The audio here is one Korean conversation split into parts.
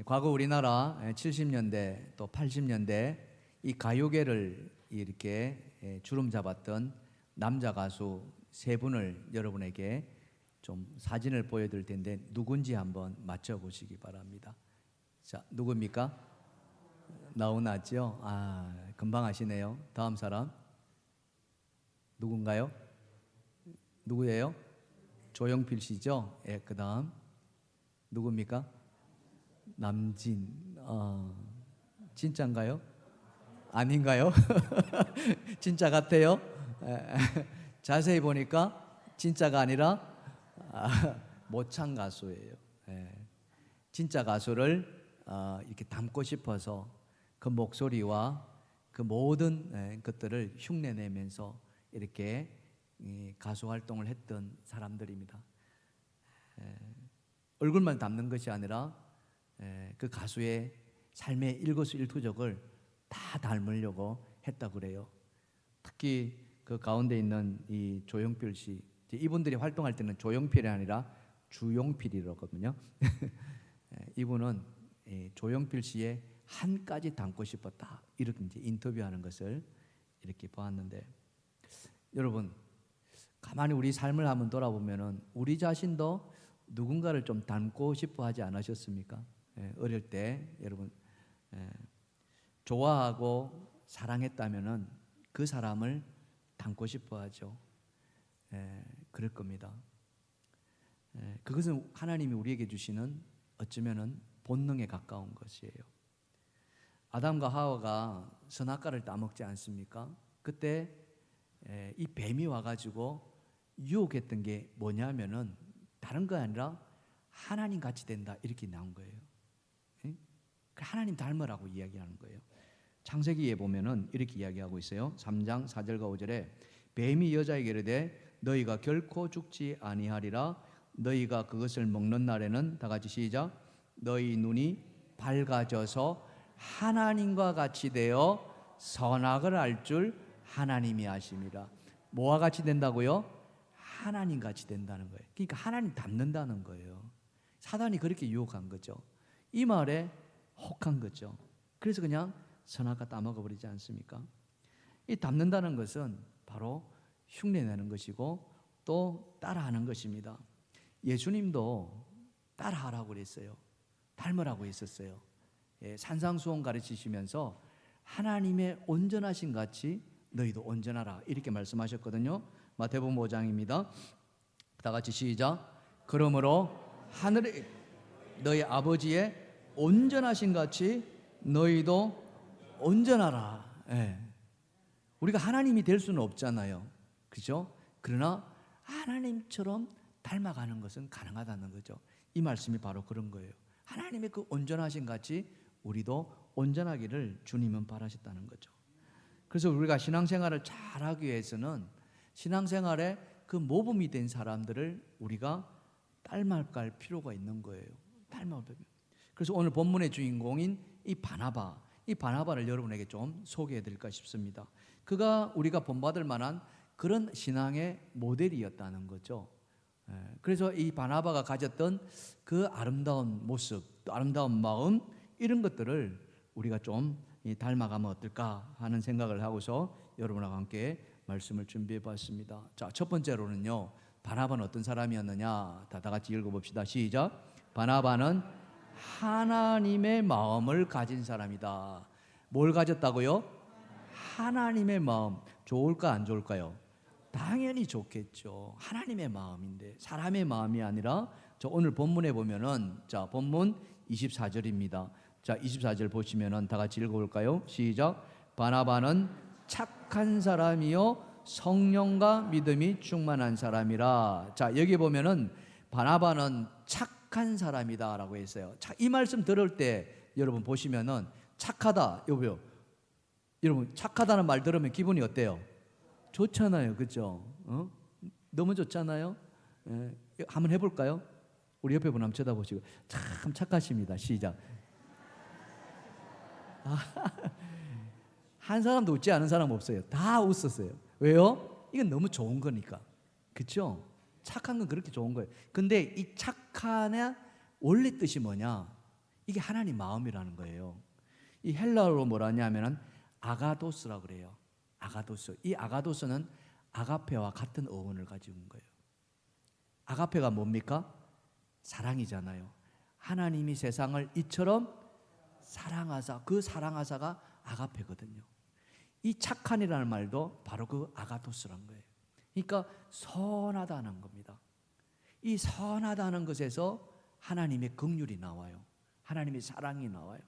과거 우리나라 70년대 또 80년대 이 가요계를 이렇게 주름 잡았던 남자 가수 세 분을 여러분에게 좀 사진을 보여드릴 텐데 누군지 한번 맞춰보시기 바랍니다. 자, 누굽니까? 나오나죠? 금방 아시네요. 다음 사람 누군가요? 누구예요? 조용필 씨죠? 예, 그 다음 누굽니까? 남진. 진짜인가요? 아닌가요? 진짜 같아요? 자세히 보니까 진짜가 아니라 모창 가수예요. 진짜 가수를 이렇게 담고 싶어서 그 목소리와 그 모든 것들을 흉내내면서 이렇게 가수 활동을 했던 사람들입니다. 얼굴만 담는 것이 아니라 그 가수의 삶의 일거수일투족을 다 닮으려고 했다 그래요. 특히 그 가운데 있는 이 조용필 씨, 이분들이 활동할 때는 조용필이 아니라 주용필이라거든요. 이분은 조용필 씨의 한 가지 닮고 싶었다 이렇게 이제 인터뷰하는 것을 이렇게 보았는데, 여러분 가만히 우리 삶을 한번 돌아보면은 우리 자신도 누군가를 좀 닮고 싶어 하지 않으셨습니까? 어릴 때 여러분 좋아하고 사랑했다면은 그 사람을 닮고 싶어 하죠. 그럴 겁니다. 그것은 하나님이 우리에게 주시는 어쩌면은 본능에 가까운 것이에요. 아담과 하와가 선악과를 따먹지 않습니까? 그때 이 뱀이 와가지고 유혹했던 게 뭐냐면은 다른 거 아니라 하나님 같이 된다 이렇게 나온 거예요. 하나님 닮으라고 이야기하는 거예요. 창세기에 보면은 이렇게 이야기하고 있어요. 3장 4절과 5절에 뱀이 여자에게 이르되 너희가 결코 죽지 아니하리라. 너희가 그것을 먹는 날에는, 다 같이 시작, 너희 눈이 밝아져서 하나님과 같이 되어 선악을 알 줄 하나님이 아심이라. 뭐와 같이 된다고요? 하나님 같이 된다는 거예요. 그러니까 하나님 닮는다는 거예요. 사단이 그렇게 유혹한 거죠. 이 말에 혹한 거죠. 그래서 그냥 선악과 따먹어 버리지 않습니까? 이 닮는다는 것은 바로 흉내내는 것이고 또 따라하는 것입니다. 예수님도 따라하라고 그랬어요. 닮으라고 했었어요. 산상수훈 가르치시면서 하나님의 온전하신 같이 너희도 온전하라 이렇게 말씀하셨거든요. 마태복음 5장입니다. 다 같이 시작. 그러므로 하늘에 너희 아버지의 온전하신 같이 너희도 온전하라. 우리가 하나님이 될 수는 없잖아요. 그죠? 그러나 하나님처럼 닮아가는 것은 가능하다는 거죠. 이 말씀이 바로 그런 거예요. 하나님의 그 온전하신 같이 우리도 온전하기를 주님은 바라셨다는 거죠. 그래서 우리가 신앙생활을 잘하기 위해서는 신앙생활에 그 모범이 된 사람들을 우리가 닮아갈 필요가 있는 거예요. 그래서 오늘 본문의 주인공인 이 바나바를 여러분에게 좀 소개해 드릴까 싶습니다. 그가 우리가 본받을 만한 그런 신앙의 모델이었다는 거죠. 그래서 이 바나바가 가졌던 그 아름다운 모습, 아름다운 마음, 이런 것들을 우리가 좀 닮아가면 어떨까 하는 생각을 하고서 여러분과 함께 말씀을 준비해 봤습니다. 자, 첫 번째로는요, 바나바는 어떤 사람이었느냐? 다 같이 읽어봅시다. 시작. 바나바는 하나님의 마음을 가진 사람이다. 뭘 가졌다고요? 하나님의 마음. 좋을까 안 좋을까요? 당연히 좋겠죠. 하나님의 마음인데 사람의 마음이 아니라, 저 오늘 본문에 보면은, 자, 본문 24절입니다. 자, 24절 보시면은 다 같이 읽어볼까요? 시작. 바나바는 착한 사람이요 성령과 믿음이 충만한 사람이라. 자, 여기 보면은 바나바는 착한 사람이다라고 했어요. 자, 이 말씀 들을 때 여러분 보시면은 착하다, 여보요. 여러분 착하다는 말 들으면 기분이 어때요? 좋잖아요, 그렇죠? 너무 좋잖아요. 한번 해볼까요? 우리 옆에 분 한번 쳐다보시고 참 착하십니다. 시작. 한 사람도 웃지 않은 사람 없어요. 다 웃었어요. 왜요? 이건 너무 좋은 거니까. 그렇죠? 착한 건 그렇게 좋은 거예요. 근데 이 착한의 원래 뜻이 뭐냐? 이게 하나님 마음이라는 거예요. 이 헬라어로 뭐라냐 하면은 아가도스라고 그래요. 아가도스. 이 아가도스는 아가페와 같은 어원을 가지고 있는 거예요. 아가페가 뭡니까? 사랑이잖아요. 하나님이 세상을 이처럼 사랑하사, 그 사랑하사가 아가페거든요. 이 착한이라는 말도 바로 그 아가도스란 거예요. 그러니까 선하다는 겁니다. 이 선하다는 것에서 하나님의 긍휼이 나와요. 하나님의 사랑이 나와요.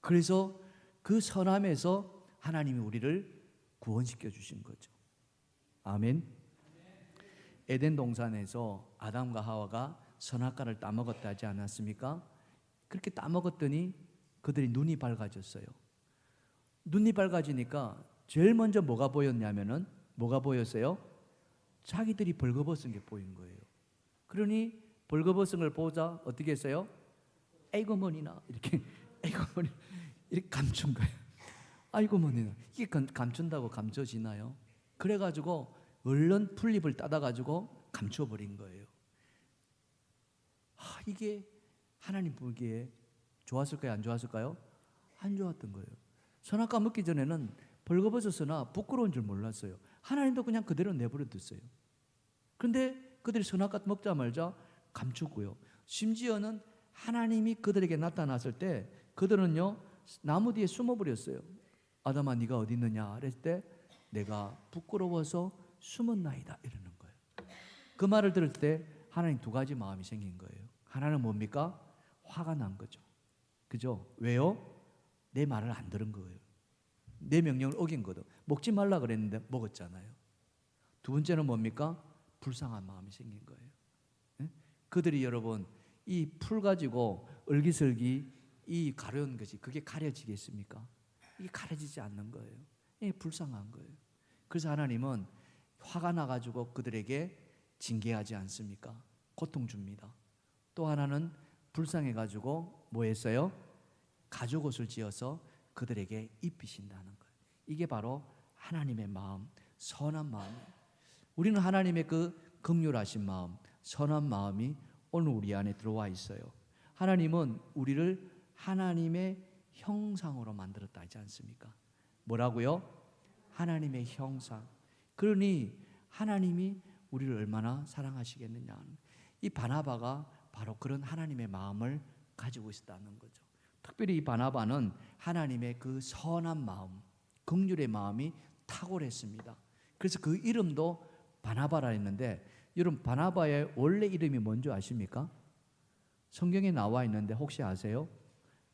그래서 그 선함에서 하나님이 우리를 구원시켜 주신 거죠. 아멘. 에덴 동산에서 아담과 하와가 선악과를 따먹었다 하지 않았습니까? 그렇게 따먹었더니 그들이 눈이 밝아졌어요. 눈이 밝아지니까 제일 먼저 뭐가 보였냐면은 뭐가 보였어요? 자기들이 벌거벗은 게 보인 거예요. 그러니 벌거벗은 걸 보자 어떻게 했어요? 아이고 머니나 이렇게 아이고 머니 이렇게 감춘 거예요. 아이고 머니나 이게 감춘다고 감춰지나요? 그래가지고 얼른 풀잎을 따다가지고 감춰버린 거예요. 이게 하나님 보기에 좋았을까요? 안 좋았을까요? 안 좋았던 거예요. 선악과 먹기 전에는 벌거벗었으나 부끄러운 줄 몰랐어요. 하나님도 그냥 그대로 내버려 뒀어요. 그런데 그들이 선악과 먹자 말자 감추고요. 심지어는 하나님이 그들에게 나타났을 때 그들은요 나무 뒤에 숨어버렸어요. 아담아 네가 어디 있느냐 그랬을 때 내가 부끄러워서 숨었나이다 이러는 거예요. 그 말을 들을 때 하나님 두 가지 마음이 생긴 거예요. 하나는 뭡니까? 화가 난 거죠. 그죠? 왜요? 내 말을 안 들은 거예요. 내 명령을 어긴 거죠. 먹지 말라 그랬는데 먹었잖아요. 두 번째는 뭡니까? 불쌍한 마음이 생긴 거예요. 네? 그들이 여러분 이 풀 가지고 얼기설기 이 가려운 것이 그게 가려지겠습니까? 이게 가려지지 않는 거예요. 이게 불쌍한 거예요. 그래서 하나님은 화가 나가지고 그들에게 징계하지 않습니까? 고통 줍니다. 또 하나는 불쌍해가지고 뭐 했어요? 가죽옷을 지어서 그들에게 입히신다는 거예요. 이게 바로 하나님의 마음, 선한 마음이에요. 우리는 하나님의 그 긍휼하신 마음, 선한 마음이 오늘 우리 안에 들어와 있어요. 하나님은 우리를 하나님의 형상으로 만들었다 하지 않습니까? 뭐라고요? 하나님의 형상. 그러니 하나님이 우리를 얼마나 사랑하시겠느냐. 이 바나바가 바로 그런 하나님의 마음을 가지고 있었다는 거죠. 특별히 이 바나바는 하나님의 그 선한 마음, 긍휼의 마음이 탁월했습니다. 그래서 그 이름도 바나바라 했는데 여러분 바나바의 원래 이름이 뭔지 아십니까? 성경에 나와 있는데 혹시 아세요?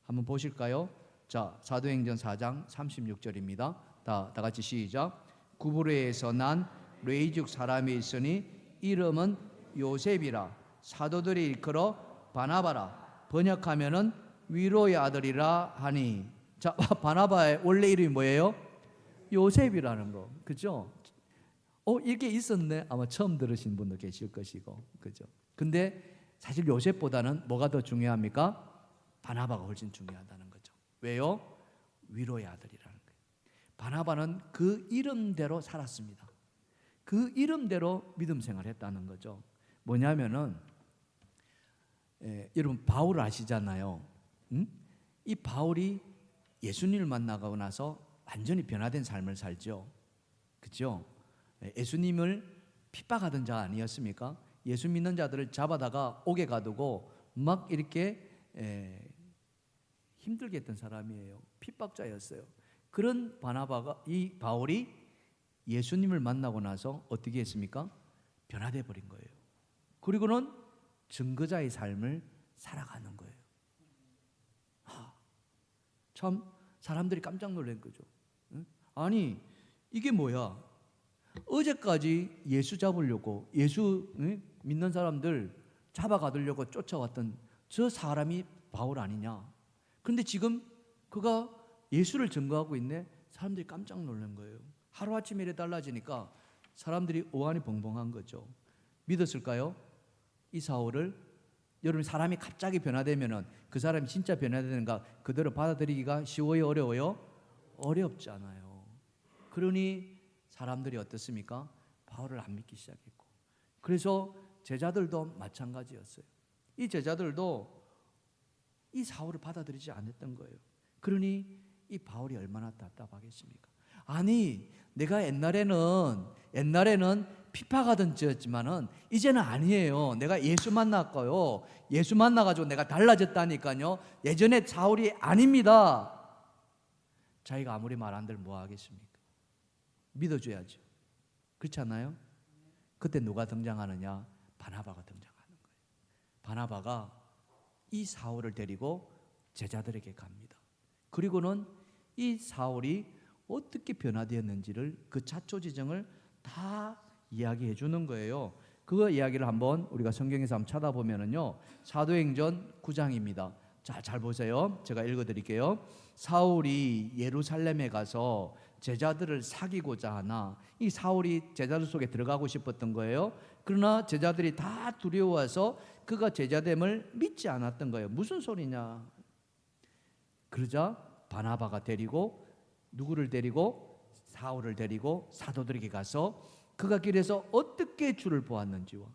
한번 보실까요? 자, 사도행전 4장 36절입니다. 다 같이 시작. 구브로에서 난 레이죽 사람이 있으니 이름은 요셉이라 사도들이 일컬어 바나바라 번역하면은 위로의 아들이라 하니. 자, 바나바의 원래 이름이 뭐예요? 요셉이라는 거. 그죠? 이게 있었네. 아마 처음 들으신 분도 계실 것이고. 그죠? 근데 사실 요셉보다는 뭐가 더 중요합니까? 바나바가 훨씬 중요하다는 거죠. 왜요? 위로의 아들이라는 거예요. 바나바는 그 이름대로 살았습니다. 그 이름대로 믿음 생활을 했다는 거죠. 뭐냐면은 여러분 바울 아시잖아요. 이 바울이 예수님을 만나고 나서 완전히 변화된 삶을 살죠. 그렇죠? 예수님을 핍박하던 자 아니었습니까? 예수 믿는 자들을 잡아다가 옥에 가두고 막 이렇게 힘들게 했던 사람이에요. 핍박자였어요. 그런 바나바가 이 바울이 예수님을 만나고 나서 어떻게 했습니까? 변화돼 버린 거예요. 그리고는 증거자의 삶을 살아가는 거예요. 참 사람들이 깜짝 놀란 거죠. 아니 이게 뭐야? 어제까지 예수 잡으려고 예수 믿는 사람들 잡아가두려고 쫓아왔던 저 사람이 바울 아니냐? 그런데 지금 그가 예수를 증거하고 있네. 사람들이 깜짝 놀란 거예요. 하루아침에 이래 달라지니까 사람들이 오한이 벙벙한 거죠. 믿었을까요? 이 사울을? 여러분 사람이 갑자기 변화되면은 그 사람이 진짜 변화되는가 그대로 받아들이기가 쉬워요? 어려워요? 어렵잖아요. 그러니 사람들이 어떻습니까? 바울을 안 믿기 시작했고, 그래서 제자들도 마찬가지였어요. 이 제자들도 이 사울을 받아들이지 않았던 거예요. 그러니 이 바울이 얼마나 답답하겠습니까? 아니, 내가 옛날에는 피파가던 지었지만은 이제는 아니에요. 내가 예수 만났고요. 예수 만나가지고 내가 달라졌다니까요. 예전에 사울이 아닙니다. 자기가 아무리 말 안 들면 뭐 하겠습니까? 믿어줘야죠. 그렇지 않나요? 그때 누가 등장하느냐? 바나바가 등장하는 거예요. 바나바가 이 사울을 데리고 제자들에게 갑니다. 그리고는 이 사울이 어떻게 변화되었는지를 그 자초지정을 다 이야기해 주는 거예요. 그 이야기를 한번 우리가 성경에서 한번 찾아보면은요, 사도행전 9장입니다. 잘 보세요. 제가 읽어드릴게요. 사울이 예루살렘에 가서 제자들을 사귀고자 하나, 이 사울이 제자들 속에 들어가고 싶었던 거예요. 그러나 제자들이 다 두려워서 그가 제자됨을 믿지 않았던 거예요. 무슨 소리냐? 그러자 바나바가 데리고, 누구를 데리고? 사울을 데리고 사도들에게 가서 그가 길에서 어떻게 주를 보았는지와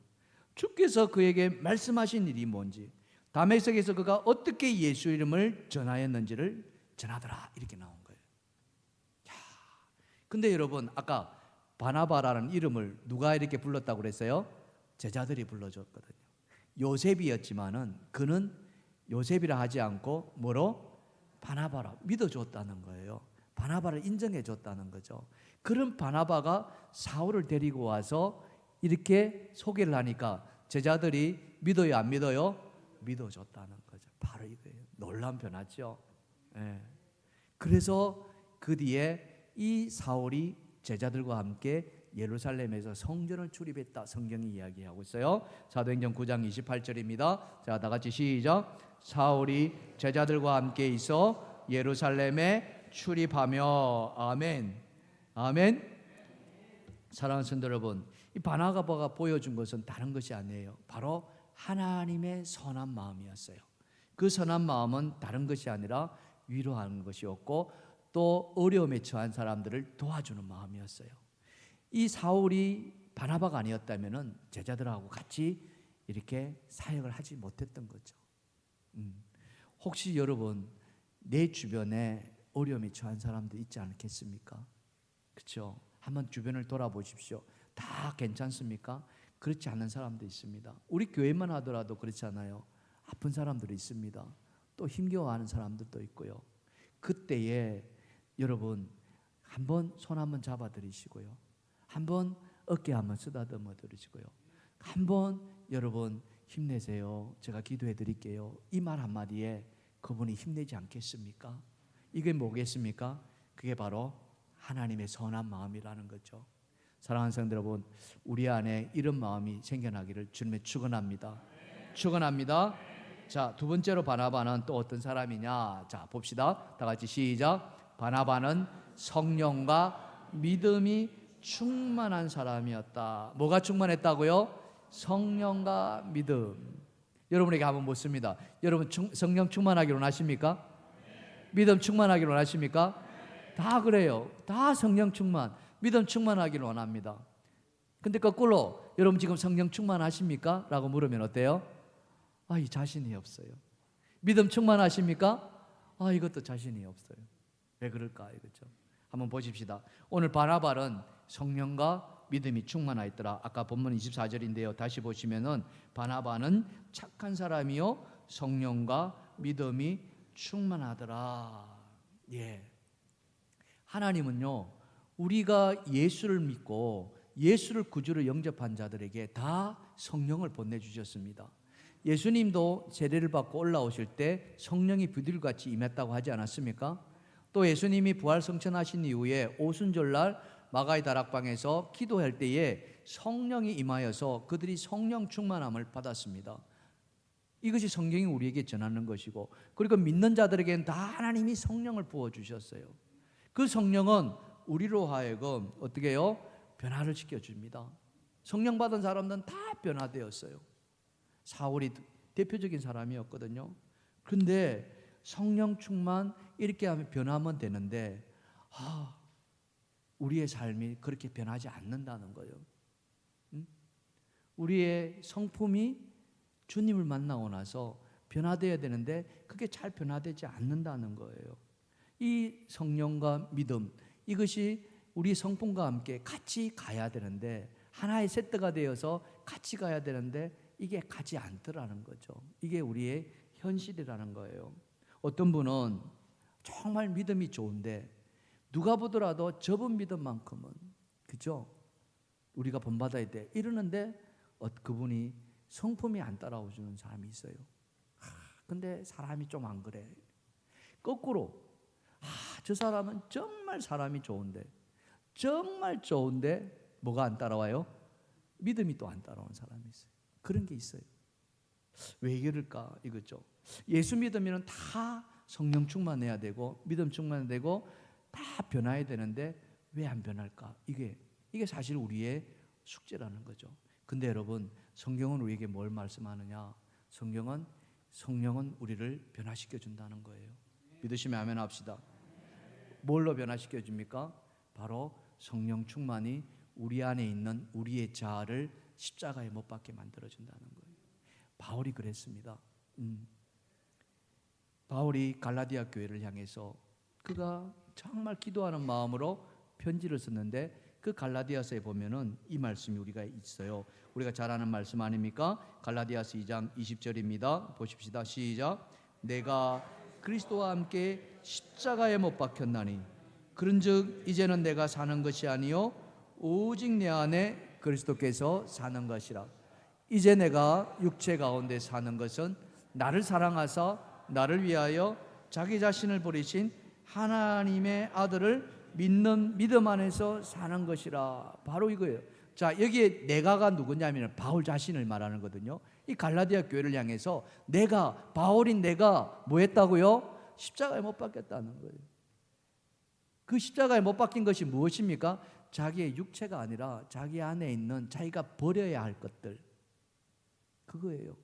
주께서 그에게 말씀하신 일이 뭔지, 다메섹에서 그가 어떻게 예수 이름을 전하였는지를 전하더라, 이렇게 나온 거예요. 근데 여러분, 아까 바나바라는 이름을 누가 이렇게 불렀다고 그랬어요? 제자들이 불러줬거든요. 요셉이었지만은 그는 요셉이라 하지 않고 뭐로? 바나바라 믿어줬다는 거예요. 바나바를 인정해줬다는 거죠. 그런 바나바가 사울을 데리고 와서 이렇게 소개를 하니까 제자들이 믿어요, 안 믿어요? 믿어줬다는 거죠. 바로 이거예요. 놀라운 변화죠. 예. 그래서 그 뒤에 이 사울이 제자들과 함께 예루살렘에서 성전을 출입했다, 성경이 이야기하고 있어요. 사도행전 9장 28절입니다. 자, 다 같이 시작. 사울이 제자들과 함께 있어 예루살렘에 출입하며. 아멘. 아멘. 사랑하는 성도 여러분, 이 바나바가 보여준 것은 다른 것이 아니에요. 바로 하나님의 선한 마음이었어요. 그 선한 마음은 다른 것이 아니라 위로하는 것이었고, 또 어려움에 처한 사람들을 도와주는 마음이었어요. 이 사울이 바나바가 아니었다면 제자들하고 같이 이렇게 사역을 하지 못했던 거죠. 혹시 여러분, 내 주변에 어려움에 처한 사람들 있지 않겠습니까? 그렇죠? 한번 주변을 돌아보십시오. 다 괜찮습니까? 그렇지 않은 사람도 있습니다. 우리 교회만 하더라도 그렇잖아요. 아픈 사람들이 있습니다. 또 힘겨워하는 사람들도 있고요. 그때에 여러분, 한번 손 한번 잡아드리시고요, 한번 어깨 한번 쓰다듬어 드리시고요, 한번 여러분 힘내세요, 제가 기도해 드릴게요, 이 말 한마디에 그분이 힘내지 않겠습니까? 이게 뭐겠습니까? 그게 바로 하나님의 선한 마음이라는 거죠. 사랑하는 성도 여러분, 우리 안에 이런 마음이 생겨나기를 주님의 축원합니다. 축원합니다. 자, 두 번째로 바나바는 또 어떤 사람이냐? 자, 봅시다. 다 같이 시작. 바나바는 성령과 믿음이 충만한 사람이었다. 뭐가 충만했다고요? 성령과 믿음. 여러분에게 한번 묻습니다. 여러분 성령 충만하기를 원하십니까? 믿음 충만하기를 원하십니까? 다 그래요. 다 성령 충만, 믿음 충만하기를 원합니다. 근데 거꾸로 여러분 지금 성령 충만하십니까? 라고 물으면 어때요? 이 자신이 없어요. 믿음 충만하십니까? 이것도 자신이 없어요. 왜 그럴까 이거죠. 한번 보십시다. 오늘 바나바는 성령과 믿음이 충만하였더라. 아까 본문 24절인데요. 다시 보시면은 바나바는 착한 사람이요 성령과 믿음이 충만하더라. 예. 하나님은요, 우리가 예수를 믿고 예수를 구주로 영접한 자들에게 다 성령을 보내주셨습니다. 예수님도 세례를 받고 올라오실 때 성령이 비둘기같이 임했다고 하지 않았습니까? 또 예수님이 부활성천하신 이후에 오순절날 마가의 다락방에서 기도할 때에 성령이 임하여서 그들이 성령 충만함을 받았습니다. 이것이 성경이 우리에게 전하는 것이고, 그리고 믿는 자들에게는 다 하나님이 성령을 부어주셨어요. 그 성령은 우리로 하여금 어떻게 해요? 변화를 시켜줍니다. 성령 받은 사람들은 다 변화되었어요. 사울이 대표적인 사람이었거든요. 그런데 성령 충만 이렇게 하면 변하면 되는데 우리의 삶이 그렇게 변하지 않는다는 거예요. 우리의 성품이 주님을 만나고 나서 변화되어야 되는데 그게 잘 변화되지 않는다는 거예요. 이 성령과 믿음, 이것이 우리 성품과 함께 같이 가야 되는데, 하나의 세트가 되어서 같이 가야 되는데 이게 가지 않더라는 거죠. 이게 우리의 현실이라는 거예요. 어떤 분은 정말 믿음이 좋은데 누가 보더라도 접은 믿음만큼은, 그죠? 우리가 본받아야 돼 이러는데 그분이 성품이 안 따라오주는 사람이 있어요. 근데 사람이 좀 안 그래. 거꾸로, 저 사람은 정말 사람이 좋은데, 정말 좋은데 뭐가 안 따라와요? 믿음이 또 안 따라오는 사람이 있어요. 그런 게 있어요. 왜 그럴까 이거죠. 예수 믿으면 다 성령 충만해야 되고 믿음 충만해야 되고 다 변화해야 되는데 왜 안 변할까? 이게 사실 우리의 숙제라는 거죠. 근데 여러분, 성경은 우리에게 뭘 말씀하느냐? 성령은 우리를 변화시켜 준다는 거예요. 믿으시면 아멘 합시다. 뭘로 변화시켜 줍니까? 바로 성령 충만이 우리 안에 있는 우리의 자아를 십자가에 못 박게 만들어 준다는 거예요. 바울이 그랬습니다. 바울이 갈라디아 교회를 향해서 그가 정말 기도하는 마음으로 편지를 썼는데, 그 갈라디아서에 보면은 이 말씀이 우리가 있어요. 우리가 잘 아는 말씀 아닙니까? 갈라디아서 2장 20절입니다. 보십시다. 시작. 내가 그리스도와 함께 십자가에 못 박혔나니 그런즉 이제는 내가 사는 것이 아니요 오직 내 안에 그리스도께서 사는 것이라. 이제 내가 육체 가운데 사는 것은 나를 사랑하사 나를 위하여 자기 자신을 버리신 하나님의 아들을 믿는 믿음 안에서 사는 것이라. 바로 이거예요. 자, 여기에 내가가 누구냐면 바울 자신을 말하는 거거든요. 이 갈라디아 교회를 향해서 바울인 내가 뭐 했다고요? 십자가에 못 박혔다는 거예요. 그 십자가에 못 박힌 것이 무엇입니까? 자기의 육체가 아니라 자기 안에 있는 자기가 버려야 할 것들, 그거예요.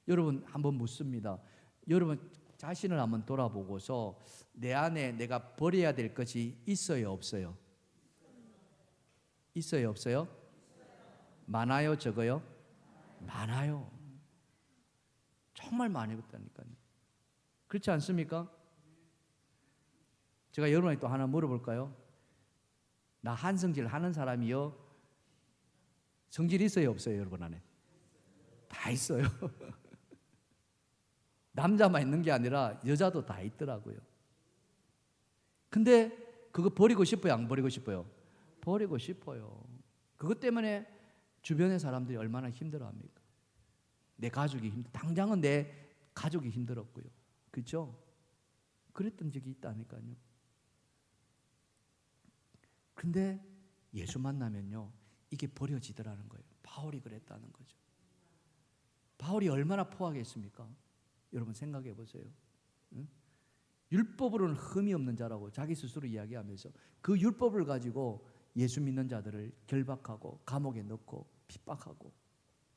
여러분, 한번 묻습니다. 여러분 자신을 한번 돌아보고서 내 안에 내가 버려야 될 것이 있어요, 없어요? 있어요, 없어요? 많아요, 적어요? 많아요. 정말 많이 버렸다니까요. 그렇지 않습니까? 제가 여러분에게 또 하나 물어볼까요? 나 한성질 하는 사람이요? 성질 있어요, 없어요, 여러분 안에? 다 있어요. 남자만 있는 게 아니라 여자도 다 있더라고요. 근데 그거 버리고 싶어요, 안 버리고 싶어요? 버리고 싶어요. 그것 때문에 주변의 사람들이 얼마나 힘들어합니까? 내 가족이 당장은 내 가족이 힘들었고요. 그렇죠? 그랬던 적이 있다니까요. 근데 예수 만나면요, 이게 버려지더라는 거예요. 바울이 그랬다는 거죠. 바울이 얼마나 포하겠습니까? 여러분 생각해 보세요. 응? 율법으로는 흠이 없는 자라고 자기 스스로 이야기하면서 그 율법을 가지고 예수 믿는 자들을 결박하고 감옥에 넣고 핍박하고.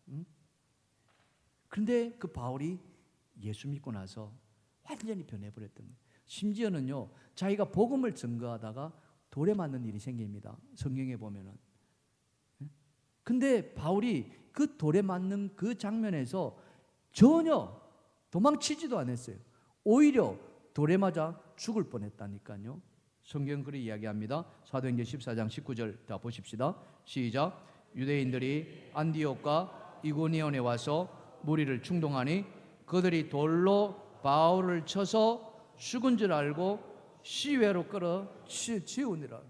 응? 그런데 그 바울이 예수 믿고 나서 완전히 변해버렸던 거예요. 심지어는요, 자기가 복음을 증거하다가 돌에 맞는 일이 생깁니다. 성경에 보면은. 근데 바울이 그 돌에 맞는 그 장면에서 전혀 도망치지도 않았어요. 오히려 돌에 맞아 죽을 뻔했다니까요. 성경 그리 이야기합니다. 사도행전 14장 19절 다 보십시다. 시작. 유대인들이 안디옥과 이고니온에 와서 무리를 충동하니 그들이 돌로 바울을 쳐서 죽은 줄 알고 시외로 끌어 치우니라.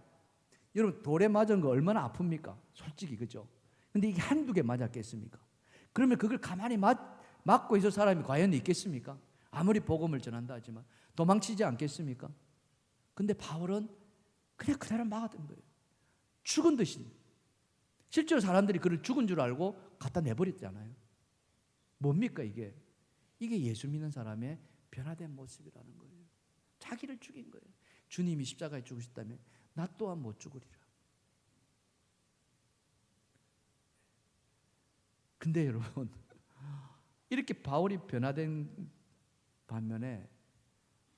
여러분, 돌에 맞은 거 얼마나 아픕니까? 솔직히, 그죠? 근데 이게 한두 개 맞았겠습니까? 그러면 그걸 가만히 맞고 있을 사람이 과연 있겠습니까? 아무리 복음을 전한다 하지만 도망치지 않겠습니까? 근데 바울은 그냥 그대로 막았던 거예요. 죽은 듯이. 실제로 사람들이 그를 죽은 줄 알고 갖다 내버렸잖아요. 뭡니까 이게? 이게 예수 믿는 사람의 변화된 모습이라는 거예요. 자기를 죽인 거예요. 주님이 십자가에 죽으셨다면 나 또한 못 죽으리라. 근데 여러분, 이렇게 바울이 변화된 반면에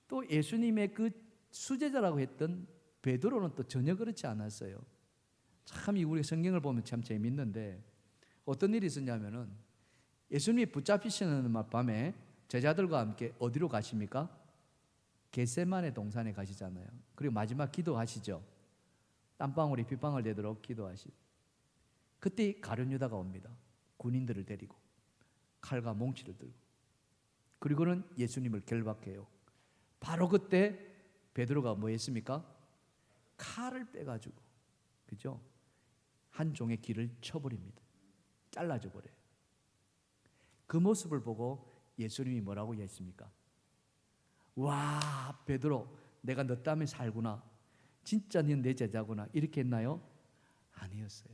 또 예수님의 그 수제자라고 했던 베드로는 또 전혀 그렇지 않았어요. 참 우리 성경을 보면 참 재밌는데 어떤 일이 있었냐면은 예수님이 붙잡히시는 밤에 제자들과 함께 어디로 가십니까? 겟세마네 동산에 가시잖아요. 그리고 마지막 기도하시죠. 땀방울이 빗방울 되도록 기도하시죠. 그때 가룟 유다가 옵니다. 군인들을 데리고 칼과 몽치를 들고. 그리고는 예수님을 결박해요. 바로 그때 베드로가 뭐 했습니까? 칼을 빼가지고, 그죠? 한 종의 귀를 쳐버립니다. 잘라줘 버려요. 그 모습을 보고 예수님이 뭐라고 했습니까? 와, 베드로, 내가 너 때문에 살구나. 진짜 너는 내 제자구나. 이렇게 했나요? 아니었어요.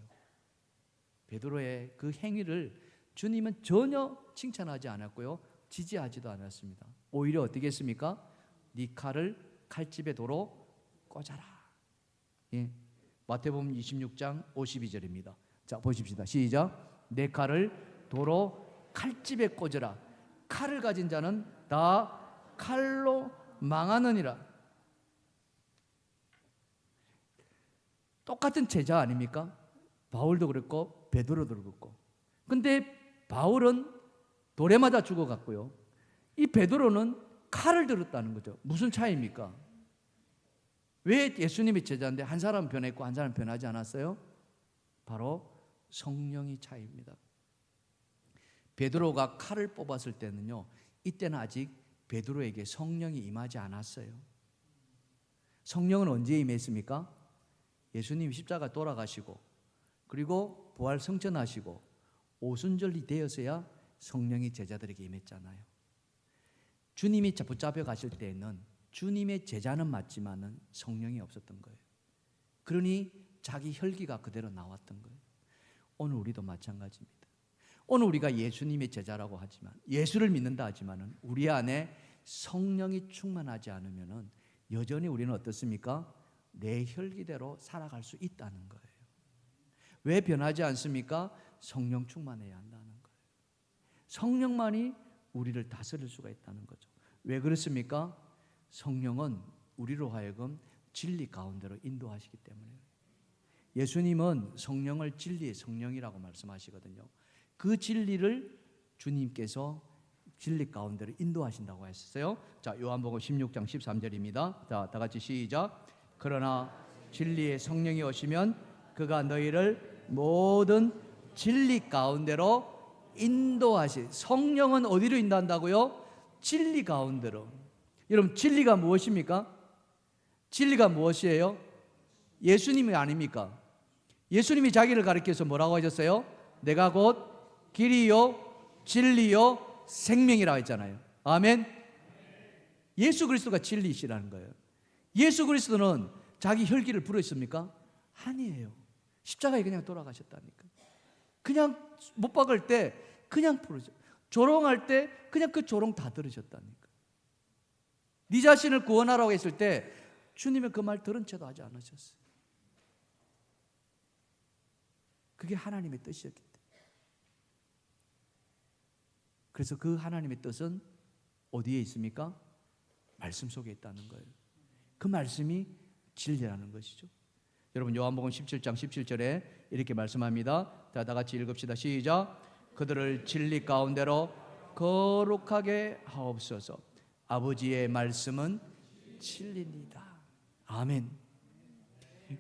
베드로의 그 행위를 주님은 전혀 칭찬하지 않았고요, 지지하지도 않았습니다. 오히려 어떻게 했습니까? 네 칼을 칼집에 도로 꽂아라. 예. 마태복음 26장 52절입니다. 자, 보십시다. 시작. 내 칼을 도로 칼집에 꽂으라. 칼을 가진 자는 다 칼로 망하느니라. 똑같은 제자 아닙니까? 바울도 그랬고 베드로도 그랬고. 근데 바울은 돌에 맞아 죽어갔고요, 이 베드로는 칼을 들었다는 거죠. 무슨 차이입니까? 왜 예수님이 제자인데 한 사람은 변했고 한 사람은 변하지 않았어요? 바로 성령이 차이입니다. 베드로가 칼을 뽑았을 때는요, 이때는 아직 베드로에게 성령이 임하지 않았어요. 성령은 언제 임했습니까? 예수님이 십자가 돌아가시고 그리고 부활 성천하시고 오순절이 되어서야 성령이 제자들에게 임했잖아요. 주님이 붙잡혀 가실 때에는 주님의 제자는 맞지만은 성령이 없었던 거예요. 그러니 자기 혈기가 그대로 나왔던 거예요. 오늘 우리도 마찬가지입니다. 오늘 우리가 예수님의 제자라고 하지만, 예수를 믿는다 하지만은 우리 안에 성령이 충만하지 않으면은 여전히 우리는 어떻습니까? 내 혈기대로 살아갈 수 있다는 거예요. 왜 변하지 않습니까? 성령 충만해야 한다는 거예요. 성령만이 우리를 다스릴 수가 있다는 거죠. 왜 그렇습니까? 성령은 우리로 하여금 진리 가운데로 인도하시기 때문에. 예수님은 성령을 진리의 성령이라고 말씀하시거든요. 그 진리를 주님께서 진리 가운데로 인도하신다고 했어요. 자, 요한복음 16장 13절입니다. 자, 다 같이 시작. 그러나 진리의 성령이 오시면 그가 너희를 모든 진리 가운데로 성령은 어디로 인도한다고요? 진리 가운데로. 여러분, 진리가 무엇입니까? 진리가 무엇이에요? 예수님이 아닙니까? 예수님이 자기를 가리켜서 뭐라고 하셨어요? 내가 곧 길이요 진리요 생명이라고 했잖아요. 아멘. 예수 그리스도가 진리이시라는 거예요. 예수 그리스도는 자기 혈기를 부르셨습니까? 아니에요. 십자가에 그냥 돌아가셨다니까. 그냥 못 박을 때 그냥 부르죠. 조롱할 때 그냥 그 조롱 다 들으셨다니까. 네 자신을 구원하라고 했을 때 주님의 그 말 들은 채도 하지 않으셨어요. 그게 하나님의 뜻이었기 때문에. 그래서 그 하나님의 뜻은 어디에 있습니까? 말씀 속에 있다는 거예요. 그 말씀이 진리라는 것이죠. 여러분, 요한복음 17장 17절에 이렇게 말씀합니다. 자, 다 같이 읽읍시다. 시작. 그들을 진리 가운데로 거룩하게 하옵소서. 아버지의 말씀은 진리입니다. 아멘.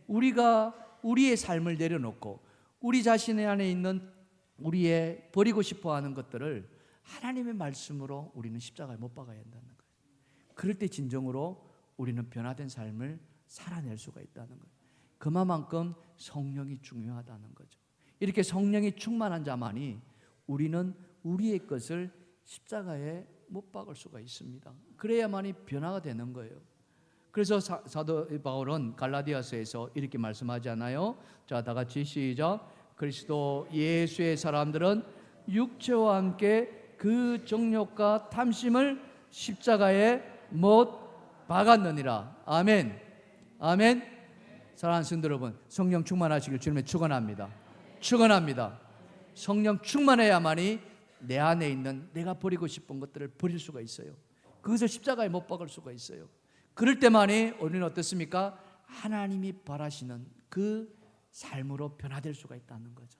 우리가 우리의 삶을 내려놓고 우리 자신의 안에 있는 우리의 버리고 싶어하는 것들을 하나님의 말씀으로 우리는 십자가에 못 박아야 한다는 거예요. 그럴 때 진정으로 우리는 변화된 삶을 살아낼 수가 있다는 거예요. 그만큼 성령이 중요하다는 거죠. 이렇게 성령이 충만한 자만이 우리는 우리의 것을 십자가에 못 박을 수가 있습니다. 그래야만이 변화가 되는 거예요. 그래서 사도 바울은 갈라디아서에서 이렇게 말씀하지 않아요? 자, 다 같이 시작. 그리스도 예수의 사람들은 육체와 함께 그 정욕과 탐심을 십자가에 못 박았느니라. 아멘. 아멘. 사랑하는 성도 여러분, 성령 충만하시길 주님의 축원합니다. 축원합니다. 성령 충만해야만이 내 안에 있는 내가 버리고 싶은 것들을 버릴 수가 있어요. 그것을 십자가에 못 박을 수가 있어요. 그럴 때만이 우리는 어떻습니까? 하나님이 바라시는 그 삶으로 변화될 수가 있다는 거죠.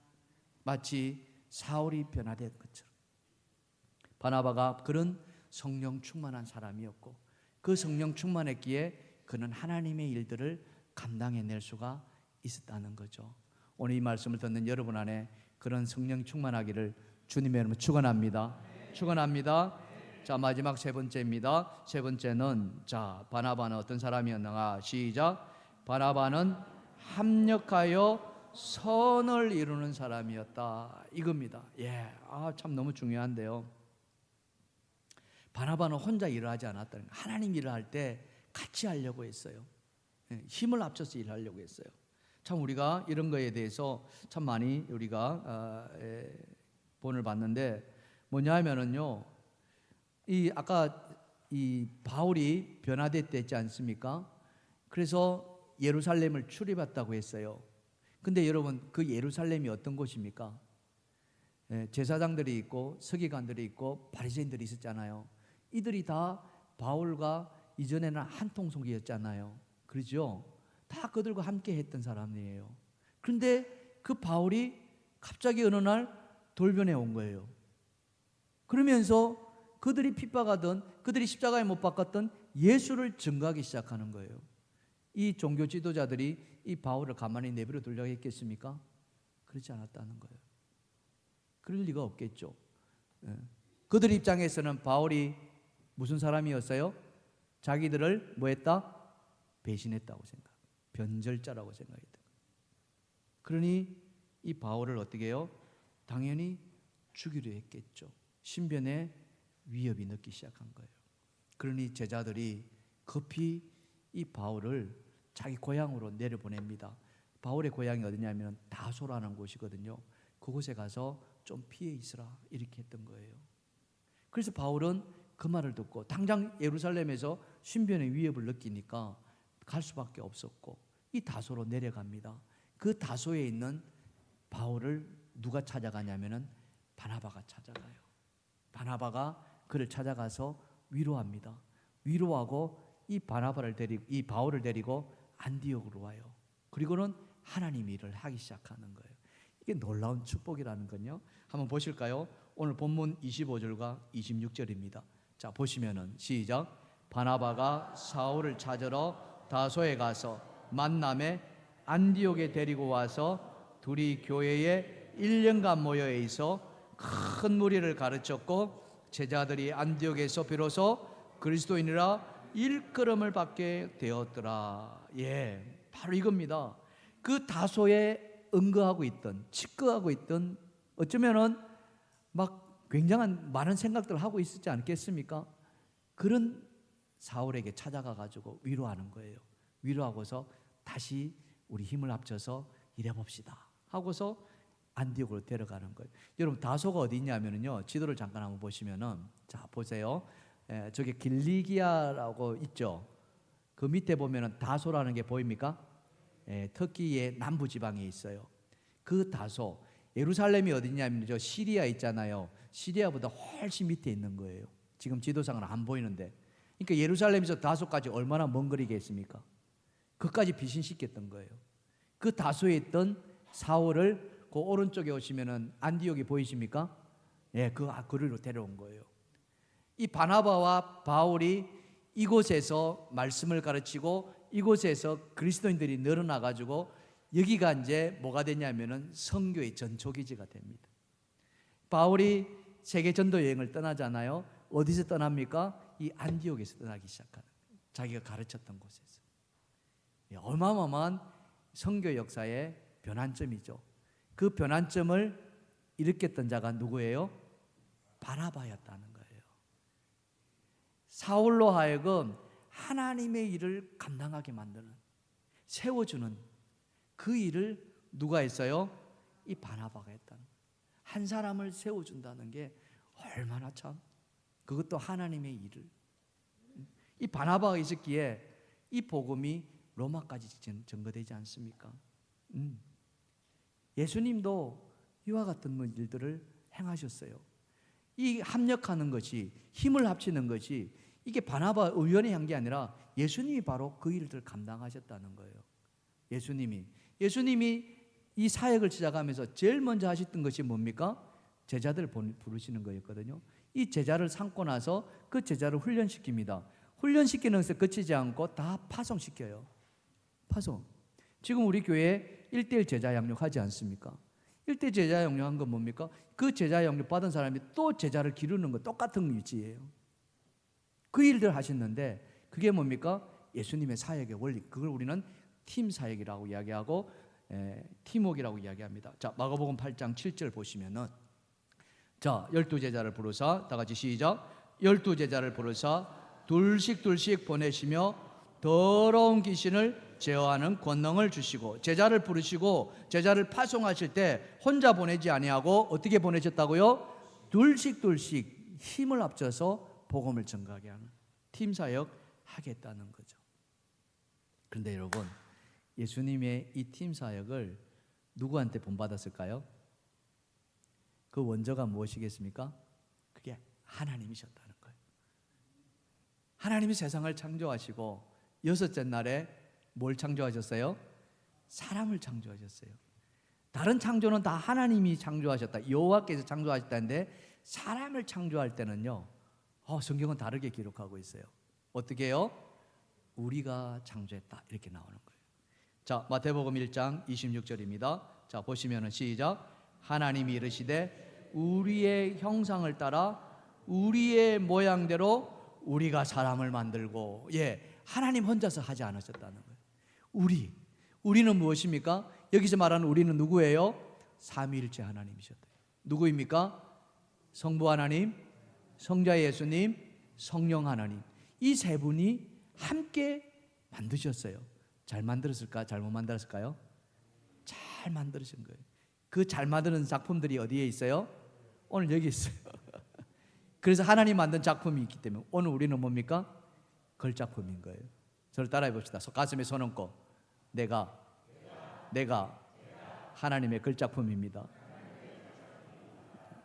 마치 사울이 변화된 것처럼. 바나바가 그런 성령 충만한 사람이었고, 그 성령 충만했기에 그는 하나님의 일들을 감당해낼 수가 있었다는 거죠. 오늘 이 말씀을 듣는 여러분 안에 그런 성령 충만하기를 주님의 이름으로 축원합니다. 축원합니다. 자, 마지막 세 번째입니다. 세 번째는, 자, 바나바는 어떤 사람이었는가? 시작. 바나바는 합력하여 선을 이루는 사람이었다. 이겁니다. 예, 참 너무 중요한데요. 바나바는 혼자 일을 하지 않았다는 거예요. 하나님 일을 할 때 같이 하려고 했어요. 예, 힘을 합쳐서 일하려고 했어요. 참 우리가 이런 거에 대해서 참 많이 우리가 본을 봤는데, 뭐냐 하면은요, 아까 이 바울이 변화됐다 했지 않습니까? 그래서 예루살렘을 출입했다고 했어요. 근데 여러분, 그 예루살렘이 어떤 곳입니까? 제사장들이 있고 서기관들이 있고 바리새인들이 있었잖아요. 이들이 다 바울과 이전에는 한 통속이었잖아요. 그렇죠? 다 그들과 함께 했던 사람이에요. 그런데 그 바울이 갑자기 어느 날 돌변해 온 거예요. 그러면서 그들이 핍박하던, 그들이 십자가에 못 박았던 예수를 증거하기 시작하는 거예요. 이 종교 지도자들이 이 바울을 가만히 내버려 두려고 했겠습니까? 그렇지 않았다는 거예요. 그럴 리가 없겠죠. 그들 입장에서는 바울이 무슨 사람이었어요? 자기들을 뭐 했다? 배신했다고 생각, 변절자라고 생각했다. 그러니 이 바울을 어떻게 해요? 당연히 죽이려 했겠죠. 신변에 위협이 늦기 시작한 거예요. 그러니 제자들이 급히 이 바울을 자기 고향으로 내려보냅니다. 바울의 고향이 어디냐면 다소라는 곳이거든요. 그곳에 가서 좀 피해 있으라, 이렇게 했던 거예요. 그래서 바울은 그 말을 듣고 당장 예루살렘에서 신변의 위협을 느끼니까 갈 수밖에 없었고 이 다소로 내려갑니다. 그 다소에 있는 바울을 누가 찾아가냐면은 바나바가 찾아가요. 바나바가 그를 찾아가서 위로합니다. 위로하고 이 바울을 데리고 안디옥으로 와요. 그리고는 하나님 일을 하기 시작하는 거예요. 이게 놀라운 축복이라는 건요. 한번 보실까요? 오늘 본문 25절과 26절입니다. 자, 보시면은 시작. 바나바가 사울을 찾으러 다소에 가서 만남에 안디옥에 데리고 와서 둘이 교회에 1년간 모여 있어 큰 무리를 가르쳤고, 제자들이 안디옥에서 비로소 그리스도인이라 일컬음을 받게 되었더라. 예, 바로 이겁니다. 그 다소에 응거하고 있던, 직거하고 있던, 어쩌면은 막 굉장한 많은 생각들을 하고 있었지 않겠습니까? 그런 사울에게 찾아가 가지고 위로하는 거예요. 위로하고서 다시 우리 힘을 합쳐서 일해봅시다 하고서 안디옥으로 데려가는 거예요. 여러분, 다소가 어디 있냐면요, 지도를 잠깐 한번 보시면은, 자 보세요. 저기 길리기아라고 있죠. 그 밑에 보면은 다소라는 게 보입니까? 터키의 남부 지방에 있어요. 그 다소, 예루살렘이 어디냐면 저 시리아 있잖아요. 시리아보다 훨씬 밑에 있는 거예요. 지금 지도상은 안 보이는데, 그러니까 예루살렘에서 다소까지 얼마나 먼 거리겠습니까? 그까지 비신시켰던 거예요. 그 다소에 있던 사울을 그 오른쪽에 오시면은 안디옥이 보이십니까? 예, 그리로 데려온 거예요. 이 바나바와 바울이 이곳에서 말씀을 가르치고 이곳에서 그리스도인들이 늘어나 가지고 여기가 이제 뭐가 되냐면은 선교의 전초기지가 됩니다. 바울이 세계 전도 여행을 떠나잖아요. 어디서 떠납니까? 이 안디옥에서 떠나기 시작하는 거예요. 자기가 가르쳤던 곳에서. 어마어마한 선교 역사의 변환점이죠. 그 변환점을 일으켰던 자가 누구예요? 바나바였다는 거예요. 사울로 하여금 하나님의 일을 감당하게 만드는, 세워주는 그 일을 누가 했어요? 이 바나바가 했다는 거예요. 한 사람을 세워준다는 게 얼마나 참, 그것도 하나님의 일을. 이 바나바가 있었기에 이 복음이 로마까지 전거되지 않습니까? 예수님도 이와 같은 일들을 행하셨어요. 이 합력하는 것이, 힘을 합치는 것이, 이게 바나바 의원이 한 게 아니라 예수님이 바로 그 일들을 감당하셨다는 거예요. 예수님이 이 사역을 시작하면서 제일 먼저 하셨던 것이 뭡니까? 제자들을 부르시는 거였거든요. 이 제자를 삼고 나서 그 제자를 훈련시킵니다. 훈련시키는 것에 그치지 않고 다 파송시켜요. 파송. 지금 우리 교회에 1:1 제자 양육하지 않습니까? 1:1 제자 양육한 건 뭡니까? 그 제자 양육 받은 사람이 또 제자를 기르는 거 똑같은 위치예요. 그 일들 하셨는데 그게 뭡니까? 예수님의 사역의 원리. 그걸 우리는 팀 사역이라고 이야기하고 팀워크라고 이야기합니다. 자, 마가복음 8장 7절 보시면은, 자, 12제자를 부르사, 다 같이 시작. 12제자를 부르사 둘씩 보내시며 더러운 귀신을 제어하는 권능을 주시고, 제자를 부르시고 제자를 파송하실 때 혼자 보내지 아니하고 어떻게 보내셨다고요? 둘씩 힘을 합쳐서 복음을 전가하게 하는 팀 사역 하겠다는 거죠. 그런데 여러분, 예수님의 이 팀 사역을 누구한테 본받았을까요? 그 원조가 무엇이겠습니까? 그게 하나님이셨다는 거예요. 하나님이 세상을 창조하시고 여섯째 날에 뭘 창조하셨어요? 사람을 창조하셨어요. 다른 창조는 다 하나님이 창조하셨다, 여호와께서 창조하셨다는데 사람을 창조할 때는요, 성경은 다르게 기록하고 있어요. 어떻게 해요? 우리가 창조했다, 이렇게 나오는 거예요. 자, 마태복음 1장 26절입니다. 자, 보시면은 시작. 하나님이 이르시되 우리의 형상을 따라 우리의 모양대로 우리가 사람을 만들고, 하나님 혼자서 하지 않으셨다는 거예요. 우리는 무엇입니까? 여기서 말하는 우리는 누구예요? 삼위일체 하나님이셨다. 누구입니까? 성부 하나님, 성자 예수님, 성령 하나님, 이 세 분이 함께 만드셨어요. 잘 만들었을까? 잘못 만들었을까요? 잘 만드신 거예요. 그 잘 만드는 작품들이 어디에 있어요? 오늘 여기 있어요. 그래서 하나님 만든 작품이 있기 때문에 오늘 우리는 뭡니까? 걸작품인 거예요. 저를 따라해 봅시다. 가슴에 손 얹고, 내가 하나님의 걸작품입니다.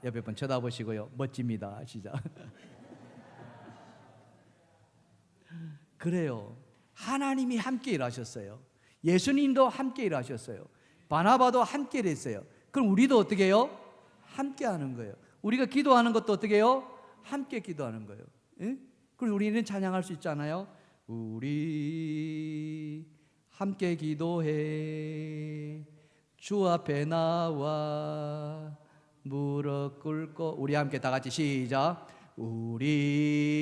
옆에 분 쳐다보시고요. 멋집니다. 시작. 그래요. 하나님이 함께 일하셨어요. 예수님도 함께 일하셨어요. 바나바도 함께 일했어요. 그럼 우리도 어떻게 해요? 함께 하는 거예요. 우리가 기도하는 것도 어떻게 해요? 함께 기도하는 거예요. 그리고 우리는 찬양할 수 있잖아요. 우리 함께 기도해 주 앞에 나와 무릎 꿇고, 우리 함께 다 같이 시작. 우리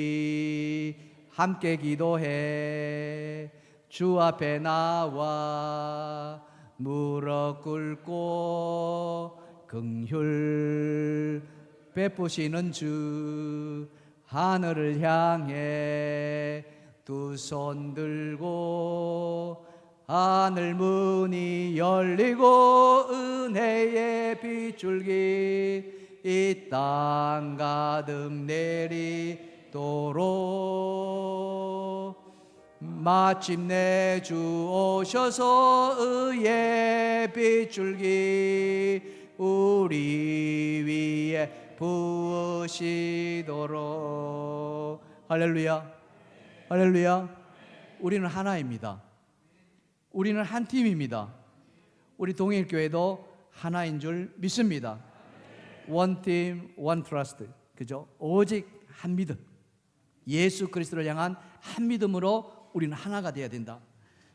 함께 기도해 주 앞에 나와 무릎 꿇고 긍휼 베푸시는 주 하늘을 향해 두 손 들고 하늘 문이 열리고 은혜의 빗줄기 이 땅 가득 내리도록 마침내 주 오셔서 의의 빗줄기 우리 위에 부으시도록. 할렐루야, 할렐루야. 우리는 하나입니다. 우리는 한 팀입니다. 우리 동일교회도 하나인 줄 믿습니다. One team, one trust. 그죠? 오직 한 믿음, 예수 그리스도를 향한 한 믿음으로 우리는 하나가 되어야 된다.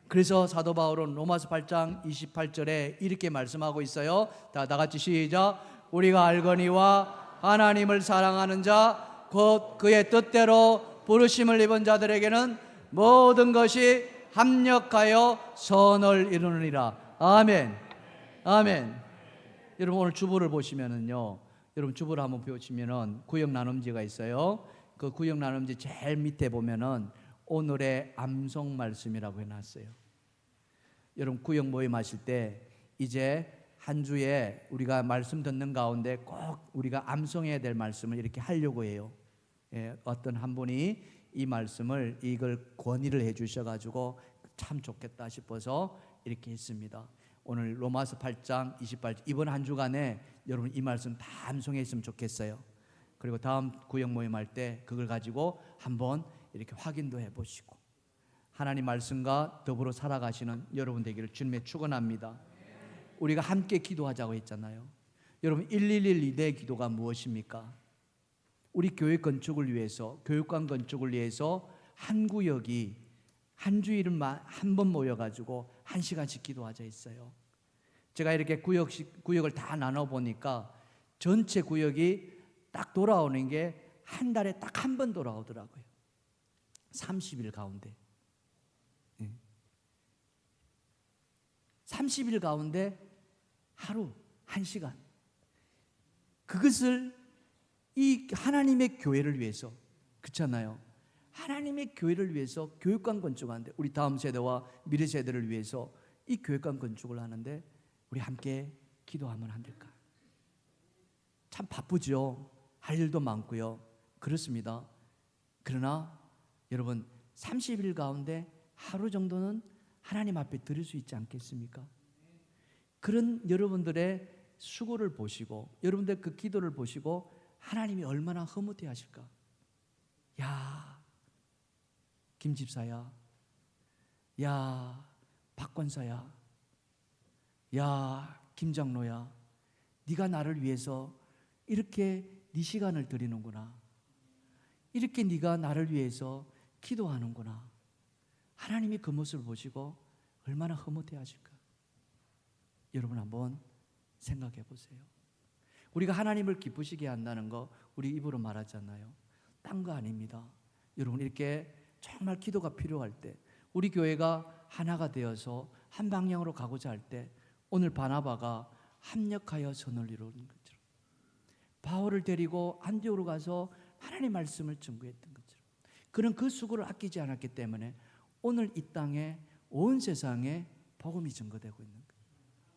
그래서 사도 바울은 로마서 8장 28절에 이렇게 말씀하고 있어요. 다 같이 시작. 우리가 알거니와 하나님을 사랑하는 자 곧 그의 뜻대로 부르심을 입은 자들에게는 모든 것이 합력하여 선을 이루느니라. 아멘. 아멘. 여러분 오늘 주보를 보시면은요, 여러분 주보를 한번 보시면은 구역 나눔지가 있어요. 그 구역 나눔지 제일 밑에 보면은 오늘의 암송 말씀이라고 해놨어요. 여러분 구역 모임하실 때 이제 한 주에 우리가 말씀 듣는 가운데 꼭 우리가 암송해야 될 말씀을 이렇게 하려고 해요. 어떤 한 분이 이 말씀을 이걸 권의를 해주셔가지고 참 좋겠다 싶어서 이렇게 했습니다. 오늘 로마서 8장 28절 이번 한 주간에 여러분 이 말씀 다 암송했으면 좋겠어요. 그리고 다음 구역 모임할 때 그걸 가지고 한번 이렇게 확인도 해보시고 하나님 말씀과 더불어 살아가시는 여러분 되기를 주님의 축원합니다. 우리가 함께 기도하자고 했잖아요. 여러분 111 내 기도가 무엇입니까? 우리 교회 건축을 위해서, 교육관 건축을 위해서 한 구역이 한 주일만 한 번 모여가지고 1시간씩 기도하자 했어요. 제가 이렇게 구역을 다 나눠 보니까 전체 구역이 딱 돌아오는 게 한 달에 딱 한 번 돌아오더라고요. 30일 가운데. 30일 가운데 하루 1시간. 그것을 이 하나님의 교회를 위해서, 그렇잖아요. 하나님의 교회를 위해서 교육관 건축하는데, 우리 다음 세대와 미래 세대를 위해서 이 교육관 건축을 하는데 우리 함께 기도하면 안 될까? 참 바쁘죠. 할 일도 많고요. 그렇습니다. 그러나 여러분 30일 가운데 하루 정도는 하나님 앞에 드릴 수 있지 않겠습니까? 그런 여러분들의 수고를 보시고, 여러분들 그 기도를 보시고 하나님이 얼마나 흐뭇해 하실까? 야, 김 집사야, 야, 박 권사야, 야, 김 장로야, 네가 나를 위해서 이렇게 네 시간을 드리는구나. 이렇게 네가 나를 위해서 기도하는구나. 하나님이 그 모습을 보시고 얼마나 흐뭇해 하실까? 여러분 한번 생각해 보세요. 우리가 하나님을 기쁘시게 한다는 거 우리 입으로 말하잖아요. 딴 거 아닙니다. 여러분, 이렇게 정말 기도가 필요할 때, 우리 교회가 하나가 되어서 한 방향으로 가고자 할 때, 오늘 바나바가 합력하여 선을 이루는 것처럼, 바울을 데리고 안디옥으로 가서 하나님의 말씀을 증거했던 것처럼, 그는 그 수고를 아끼지 않았기 때문에 오늘 이 땅에, 온 세상에 복음이 증거되고 있는 거예요.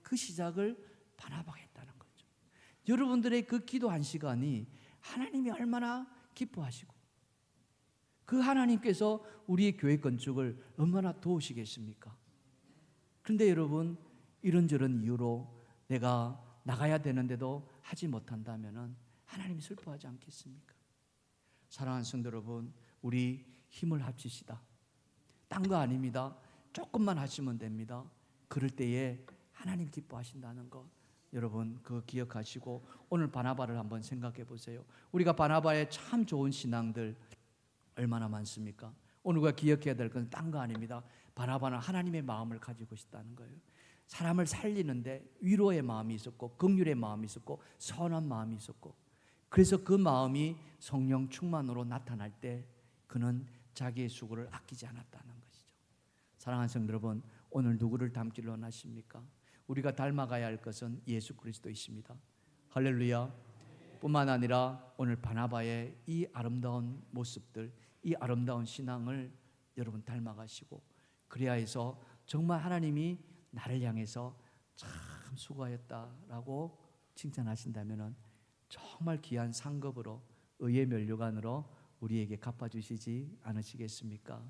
그 시작을 바나바가 했다는 거죠. 여러분들의 그 기도 한 시간이 하나님이 얼마나 기뻐하시고, 그 하나님께서 우리의 교회 건축을 얼마나 도우시겠습니까? 그런데 여러분, 이런저런 이유로 내가 나가야 되는데도 하지 못한다면 하나님이 슬퍼하지 않겠습니까? 사랑하는 성도 여러분, 우리 힘을 합치시다. 딴 거 아닙니다. 조금만 하시면 됩니다. 그럴 때에 하나님 기뻐하신다는 것, 여러분 그 기억하시고 오늘 바나바를 한번 생각해 보세요. 우리가 바나바의 참 좋은 신앙들 얼마나 많습니까? 오늘 우리가 기억해야 될 건 딴 거 아닙니다. 바나바는 하나님의 마음을 가지고 있다는 거예요. 사람을 살리는데 위로의 마음이 있었고, 긍휼의 마음이 있었고, 선한 마음이 있었고, 그래서 그 마음이 성령 충만으로 나타날 때 그는 자기의 수고를 아끼지 않았다는 것이죠. 사랑하는 성도 여러분, 오늘 누구를 닮기를 원하십니까? 우리가 닮아가야 할 것은 예수 그리스도이십니다. 할렐루야. 뿐만 아니라 오늘 바나바의 이 아름다운 모습들, 이 아름다운 신앙을 여러분 닮아가시고, 그래야 해서 정말 하나님이 나를 향해서 참 수고하였다라고 칭찬하신다면 정말 귀한 상급으로, 의의 면류관으로 우리에게 갚아주시지 않으시겠습니까?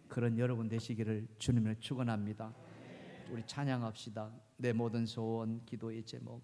그런 여러분 되시기를 주님을 축원합니다. 우리 찬양합시다. 내 모든 소원 기도의 제목.